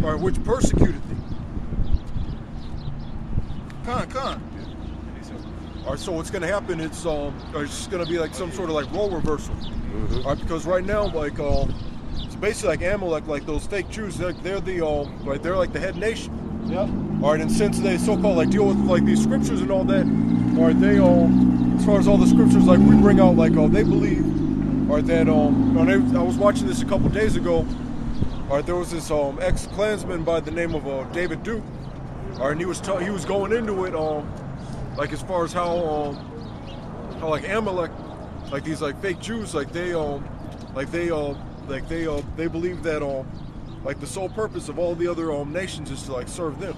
or which persecuted thee. Con. All right, so what's going to happen? It's going to be like some sort of like role reversal. All right, because right now, like, it's basically like Amalek, like those fake Jews. They're they're like the head nation. Yep. All right, and since they so-called like deal with like these scriptures and all that, all right, they as far as all the scriptures like we bring out, like they believe, all right, that I was watching this a couple days ago. All right, there was this ex-Klansman by the name of David Duke. All right, and he was going into it like as far as how like Amalek, like these like fake Jews, like they believe that like the sole purpose of all the other nations is to like serve them.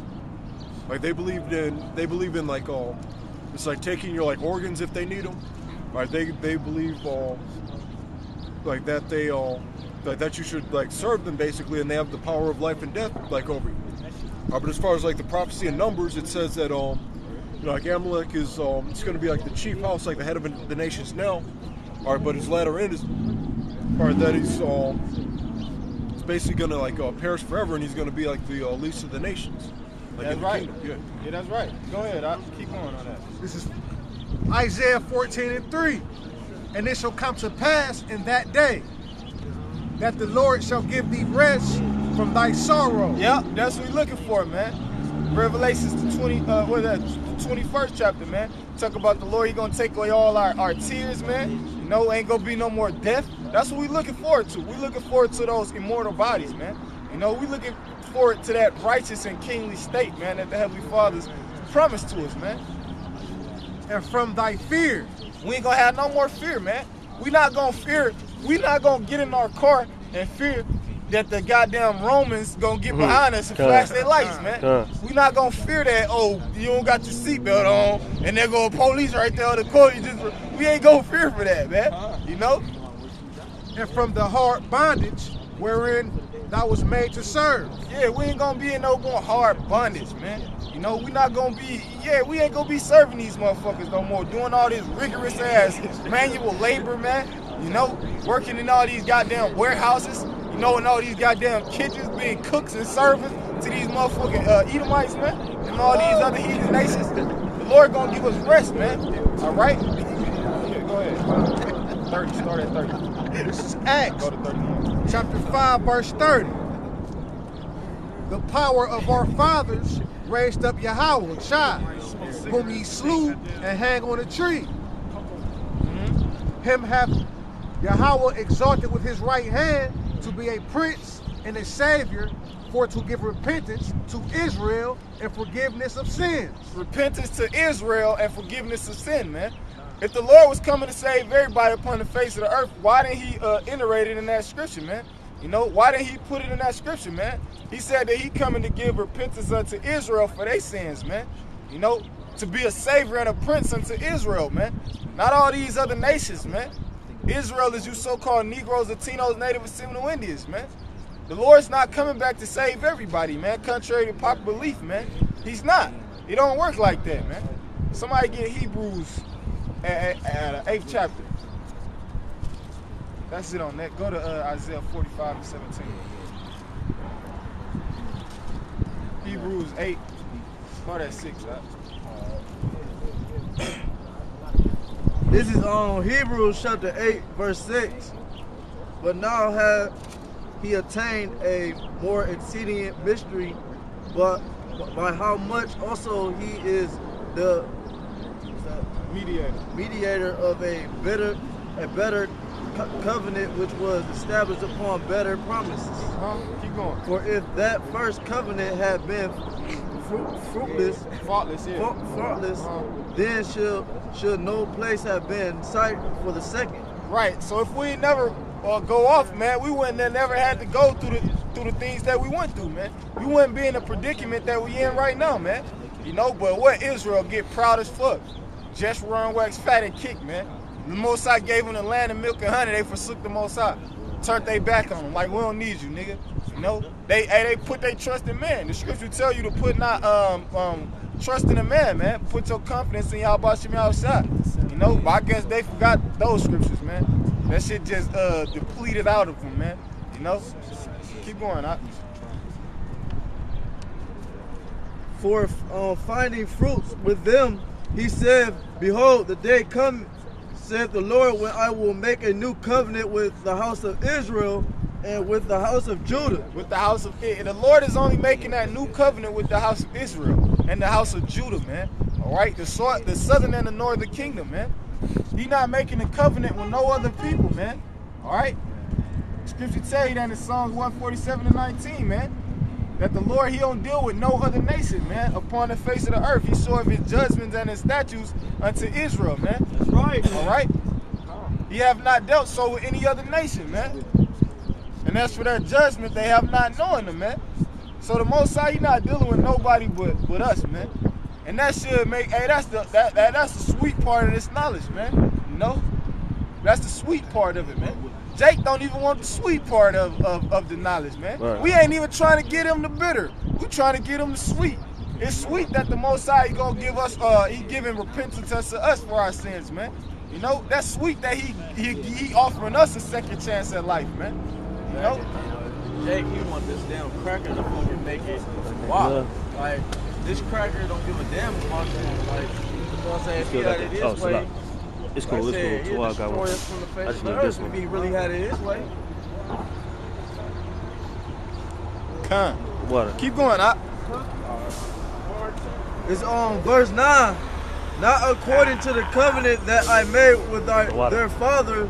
Like they believe in like it's like taking your like organs if they need them. Right? They believe like that that you should like serve them basically, and they have the power of life and death like over you. But as far as like the prophecy in Numbers, it says that like Amalek is it's going to be like the chief house, like the head of the nations now. All right, but his latter end is that he's basically going to like perish forever, and he's going to be like the least of the nations. Like That's right. Yeah, that's right. Go ahead. I'll keep going on that. This is Isaiah 14:3. And it shall come to pass in that day that the Lord shall give thee rest from thy sorrow. Yep, that's what we're looking for, man. Revelations, the 21st chapter, man. Talk about the Lord, he gonna take away all our tears, man. You know, ain't gonna be no more death. That's what we're looking forward to. We're looking forward to those immortal bodies, man. You know, we're looking forward to that righteous and kingly state, man, that the Heavenly Father's promised to us, man. And from thy fear. We ain't gonna have no more fear, man. We not gonna fear. We not gonna get in our car and fear that the goddamn Romans gonna get behind us and flash their lights, man. We not gonna fear that, oh, you don't got your seatbelt on and there go police right there on the corner. We ain't gonna fear for that, man. You know? And from the hard bondage wherein thou was made to serve. Yeah, we ain't gonna be in no more hard bondage, man. You know, we not gonna be, we ain't gonna be serving these motherfuckers no more, doing all this rigorous ass manual labor, man. You know, working in all these goddamn warehouses, you know, in all these goddamn kitchens, being cooks and servers to these motherfucking Edomites, man, and all these other heathen nations. The Lord gonna give us rest, man. All right? Yeah, go ahead. 30, start at 30. This is Acts, Go to 31. chapter 5, verse 30. The power of our fathers raised up Yahweh, Shai, whom ye slew and hang on a tree. Him hath Yahweh exalted with his right hand to be a prince and a savior, for to give repentance to Israel and forgiveness of sins. Repentance to Israel and forgiveness of sin, man. If the Lord was coming to save everybody upon the face of the earth, why didn't he iterate it in that scripture, man? You know, why didn't he put it in that scripture, man? He said that he coming to give repentance unto Israel for their sins, man. You know, to be a savior and a prince unto Israel, man. Not all these other nations, man. Israel is you so-called Negroes, Latinos, Native and Seminole Indians, man. The Lord's not coming back to save everybody, man, contrary to popular belief, man. He's not. It don't work like that, man. Somebody get Hebrews at 8th chapter. That's it on that. Go to Isaiah 45 and 17. Hebrews 8. Start at 6, right? This is on Hebrews chapter 8, verse 6. But now hath he attained a more exceeding mystery, but by how much also he is the mediator of a better covenant, which was established upon better promises. Keep going. For if that first covenant had been faultless, then should no place have been sight for the second. Right. So if we never go off, man, we wouldn't have never had to go through the things that we went through, man. We wouldn't be in the predicament that we in right now, man. You know, but what Israel get proud as fuck. Just run, wax, fat, and kick, man. The Most High gave them the land of milk and honey. They forsook the Most High. Turned they back on them. Like, we don't need you, nigga. You know? They put their trust in man. The scripture tell you to put not trust in a man, man. Put your confidence in Yahweh Shem outside. You know? But I guess they forgot those scriptures, man. That shit just depleted out of them, man. You know? Keep going, for finding fruits with them. He said, behold, the day coming, said the Lord, when I will make a new covenant with the house of Israel and with the house of Judah. With the house of Israel. The Lord is only making that new covenant with the house of Israel and the house of Judah, man. All right? The southern and the northern kingdom, man. He not making a covenant with no other people, man. All right? Scripture tell you that in Psalms 147-19, man. That the Lord, he don't deal with no other nation, man, upon the face of the earth. He showeth his judgments and his statutes unto Israel, man. That's right. All right? He have not dealt so with any other nation, man. And as for their judgment, they have not known them, man. So the Most High, he not dealing with nobody but us, man. And that should make, hey, that's the sweet part of this knowledge, man. You know? That's the sweet part of it, man. Jake don't even want the sweet part of the knowledge, man. Right. We ain't even trying to get him the bitter. We trying to get him the sweet. It's sweet that the Most High, he gonna give us, he giving repentance to us for our sins, man. You know, that's sweet that he offering us a second chance at life, man. You know? Jake, he want this damn cracker to fucking make it walk. Like, this cracker don't give a damn about him. Like, you know what I'm saying? If he had it his way, it's cool. like I said, It's he'll cool. I got destroy one. us from the face I just of the need earth this one. if he really had it his way. Water. Keep going, Op. It's on verse 9. Not according to the covenant that I made with their fathers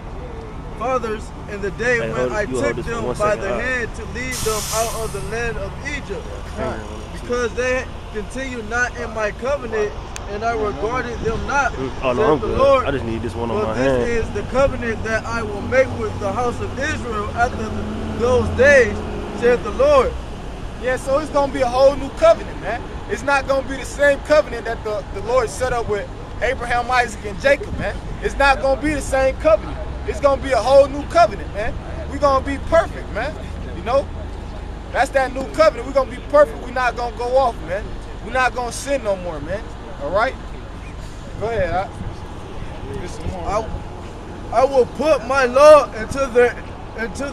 in the day Hey, when hold- I you hold took this for them 1 by second, the Op. hand to lead them out of the land of Egypt. Because they continued not in my covenant, and I regarded them not, Oh no, saith I'm the good. Lord. I just need this one on But my this hand. is the covenant that I will make with the house of Israel after those days, saith the Lord. Yeah, so it's gonna be a whole new covenant, man. It's not gonna be the same covenant that the Lord set up with Abraham, Isaac, and Jacob, man. It's not gonna be the same covenant. It's gonna be a whole new covenant, man. We're gonna be perfect, man. You know? That's that new covenant. We're gonna be perfect. We're not gonna go off, man. We're not gonna sin no more, man. All right? Go ahead, Op. Get some more. I will put my law into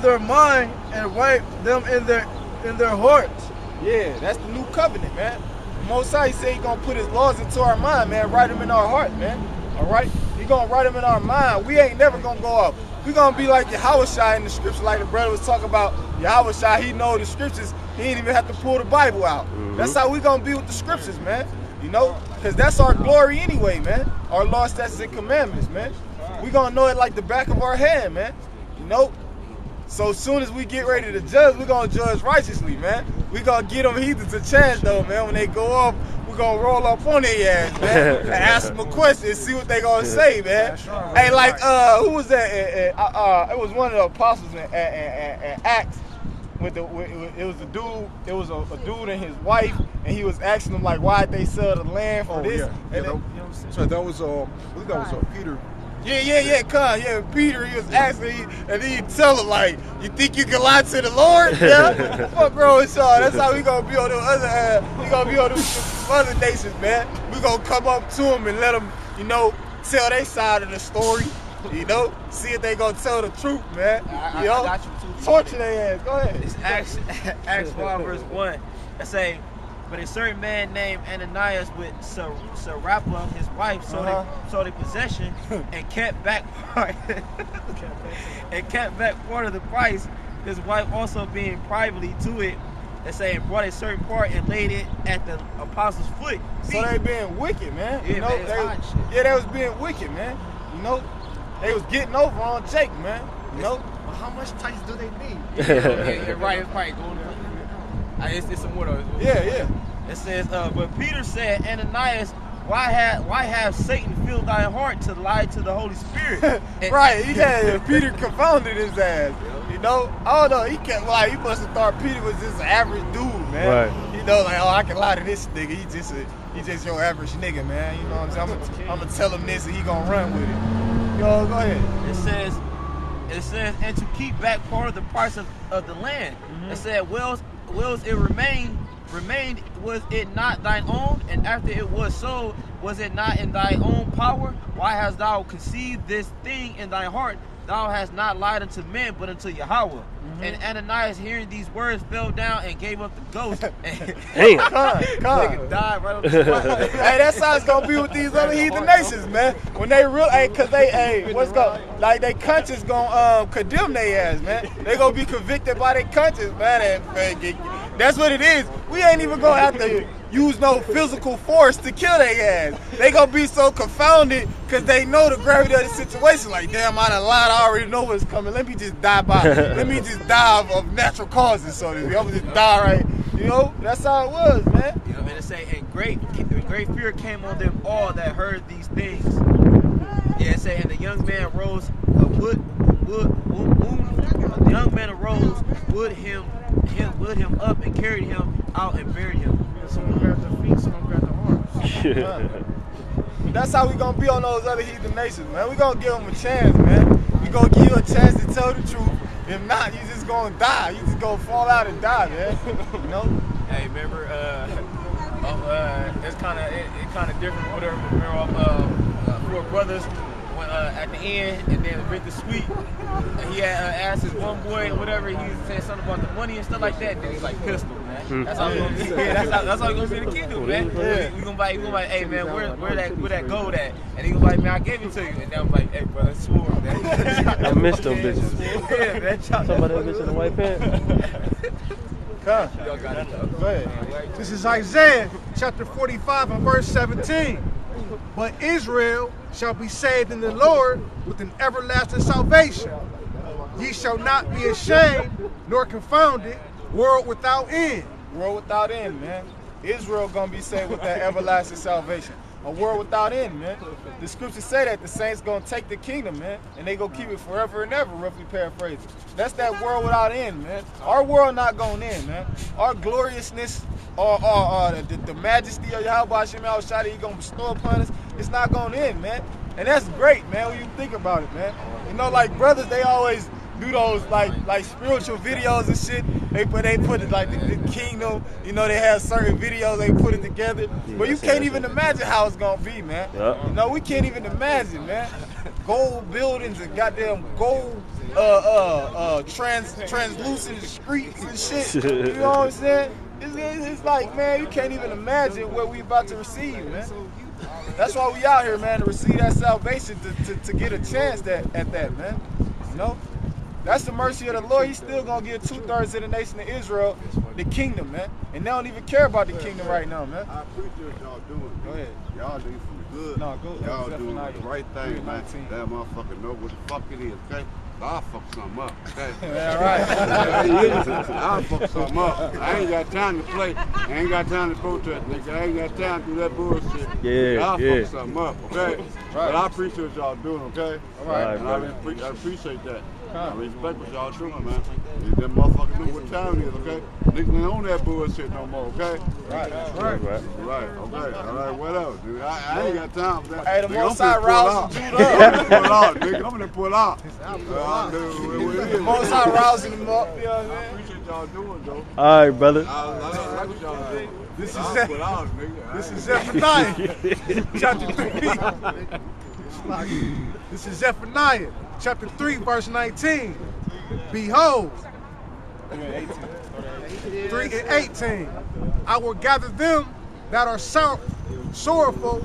their mind and write them in their hearts. Yeah, that's the new covenant, man. Most High said he gonna put his laws into our mind, man. Write them in our heart, man. All right? He gonna write them in our mind. We ain't never gonna go off. We gonna be like Yahushua in the scripture, like the brother was talking about. Yahushua, he know the scriptures. He ain't even have to pull the Bible out. That's how we gonna be with the scriptures, man. You know? Because that's our glory anyway, man. Our law, statutes, and commandments, man. We gonna know it like the back of our hand, man. You know? So as soon as we get ready to judge, we're gonna judge righteously, man. We gonna get them heathens a chance though, man. When they go off, we're gonna roll up on their ass, man. And ask them a question and see what they gonna say, man. Hey, like, who was that? It was one of the apostles in Acts. It was a dude and his wife, and he was asking them like, why'd they sell the land for this? And then, So that was I believe that was Peter. Yeah, Peter, he was asking, and he tell him like, you think you can lie to the Lord? Yeah, fuck wrong with y'all. That's how we gonna be on the other, we gonna be on the other nations, man. We gonna come up to them and let them, you know, tell their side of the story, you know, see if they gonna tell the truth, man. I You know, got you too. torture their ass. Go ahead. It's Acts 1 verse 1. It say, but a certain man named Ananias with Sarapha, his wife, sold a possession and kept back part of the price. His wife also being privately to it, they say, brought a certain part and laid it at the apostles' foot. So they being wicked, man. Yeah, You know, man, it's hot shit. they was being wicked, man. You know, they was getting over on Jake, man. You know. Well, how much tights do they need? Yeah, right, it's probably going on. It's some more though. Yeah. It says, but Peter said, Ananias, why have Satan filled thy heart to lie to the Holy Spirit? And- Right, Peter confounded his ass. You know, I don't know. He must have thought Peter was just an average dude, man. Right. You know, like, oh, I can lie to this nigga. He just your average nigga, man. You know what I'm saying? I'm gonna tell him this and he gonna run with it. Yo, go ahead. It says, and to keep back part of the price of the land. It said, wills it remained, was it not thine own? And after it was sold, was it not in thy own power? Why hast thou conceived this thing in thy heart? thou hast not lied unto men, but unto Yahweh. And Ananias, hearing these words, fell down and gave up the ghost. Damn. Nigga died right on the spot. Hey, that's how it's gonna be with these other heathen nations, man. When they cause they, what's going, like they conscience gonna condemn their ass, man. They gonna be convicted by their conscience, man. That's what it is. We ain't even gonna have to use no physical force to kill their ass. They gonna be so confounded because they know the gravity of the situation. Like, damn, I done lied. I already know what's coming. Let me just die of natural causes. So I'm gonna just die right. You know, that's how it was, man. You know, and it say, and great fear came on them all that heard these things. Yeah, it say, and the young man rose, the young man arose, would him up and carried him out and buried him. Some grabbed the feet, some grabbed the arms. That's how we gonna be on those other heathen nations, man. We gonna give them a chance, man. We gonna give you a chance to tell the truth. If not, you just gonna die. You just gonna fall out and die, man. You know? Hey, remember, it's kind of different. Whatever. Remember, four brothers went at the end, and then with the sweet, and he had asked his one boy, whatever. He was saying something about the money and stuff like that. Then he's like pistol, man. That's how we gonna be. That's how we gonna be in the kingdom, man. Yeah. We gonna buy, hey man, where that gold at? And he gonna like, man, I gave it to you. And then I'm like, hey brother, it's swore, man. I missed them bitches. Yeah, man. Somebody that bitch in the white pants. Come. Y'all got it though. Go ahead. This is Isaiah chapter 45 and verse 17. But Israel shall be saved in the Lord with an everlasting salvation. Ye shall not be ashamed nor confounded, world without end. World without end, man. Israel gonna be saved with that everlasting salvation. A world without end, man. The scriptures say that the saints gonna take the kingdom, man, and they gonna keep it forever and ever, roughly paraphrasing. That's that world without end, man. Our world not gonna end, man. Our gloriousness, the majesty of Yahweh Hashem El Shaddai, he gonna bestow upon us, it's not gonna end, man. And that's great, man, when you think about it, man. You know, like brothers, they always do those like spiritual videos and shit. They put it like the kingdom, you know, they have certain videos, they put it together. But you can't even imagine how it's gonna be, man. Yep. You know, we can't even imagine, man. Gold buildings and goddamn gold translucent streets and shit. You know what I'm saying? It's like, man, you can't even imagine what we about to receive, man. That's why we out here, man, to receive that salvation, to get a chance at that, man. You know? That's the mercy of the Lord. He's still gonna give 2/3 of the nation of Israel the kingdom, man. And they don't even care about the kingdom right now, man. I appreciate what y'all doing. Go ahead. Y'all do some good. No, go. Y'all doing the right thing, man. 19. That motherfucker know what the fuck it is, okay? I'll fuck something up, okay? Yeah, right. I'll fuck something up. I ain't got time to play. I ain't got time to protest, nigga. I ain't got time to do that bullshit. Yeah, I'll yeah. fuck something up, okay? But I appreciate what y'all doing, okay? All right. And I appreciate that. I respect what y'all doing, man. Them motherfuckers know what time it is, okay? Niggas ain't on that bullshit no more, okay? Right. Right. Right, okay. All right, what else, dude? I ain't got time for that. Hey, the Nigga, Most I'm High finna rousing pull Judah out. up. I'm gonna pull out, nigga. I'm gonna pull out. The Most High rousing them up, you know what I I'm saying? appreciate y'all doing, though. All right, brother. I like what y'all doing. This is I'll pull out, nigga. This is Zephaniah chapter 3. This is Zephaniah chapter 3 verse 19. Behold, 3 and 18. I will gather them that are sorrowful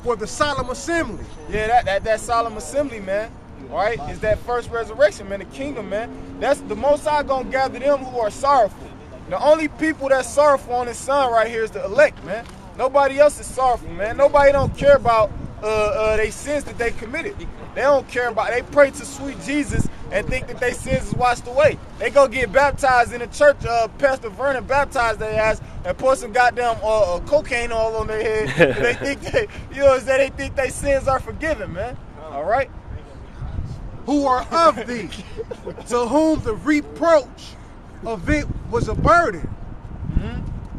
for the solemn assembly. Yeah, that solemn assembly, man. All right, is that first resurrection, man. The kingdom, man. That's the Most High gonna gather them who are sorrowful. The only people that's sorrowful on His Son right here is the elect, man. Nobody else is sorrowful, man. Nobody don't care about they sins that they committed. They don't care about. They pray to sweet Jesus and think that their sins is washed away. They go get baptized in the church. Pastor Vernon baptized their ass and pour some goddamn cocaine all on their head. And they think they think their sins are forgiven, man. All right. Who are of thee, to whom the reproach of it was a burden.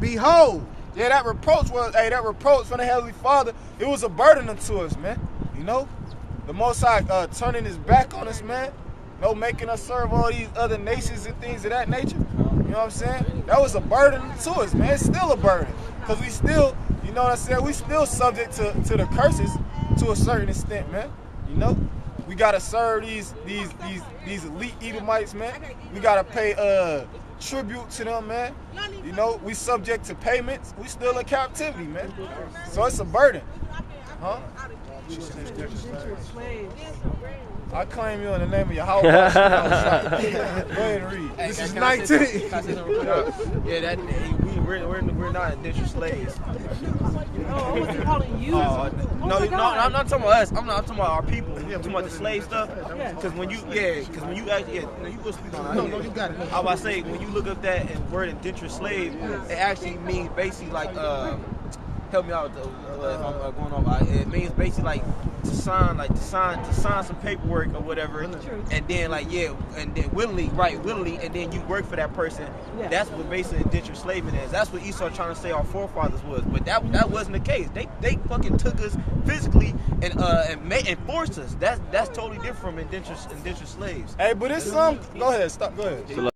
Behold. Yeah, that reproach from the Heavenly Father, it was a burden unto us, man. You know? The Most High turning His back on us, man. You know, making us serve all these other nations and things of that nature. You know what I'm saying? That was a burden to us, man. It's still a burden. Because we still, you know what I'm saying? We still subject to the curses to a certain extent, man. You know? We gotta serve these elite Edomites, man. We gotta pay tribute to them, man. You know, we subject to payments. We still in captivity, man. So it's a burden, huh? I claim you in the name of Yahweh. Go ahead and read. This is Can I 19. say something real quick? Yeah, that we're not indentured slaves. Oh, what's he calling you? No, I'm not talking about us. I'm talking about our people. I'm talking about the slave stuff. Because when you actually, you go speak on that. No, you got it. I was about to say, when you look up that and word indentured slave, it actually means basically like, help me out if I'm going off. It means basically like to sign some paperwork or whatever, and then and then willingly, and then you work for that person. Yeah. That's what basically indentured slaving is. That's what Esau trying to say our forefathers was, but that wasn't the case. They fucking took us physically and forced us. That's totally different from indentured slaves. Hey, but it's some. Go ahead. Stop. Go ahead.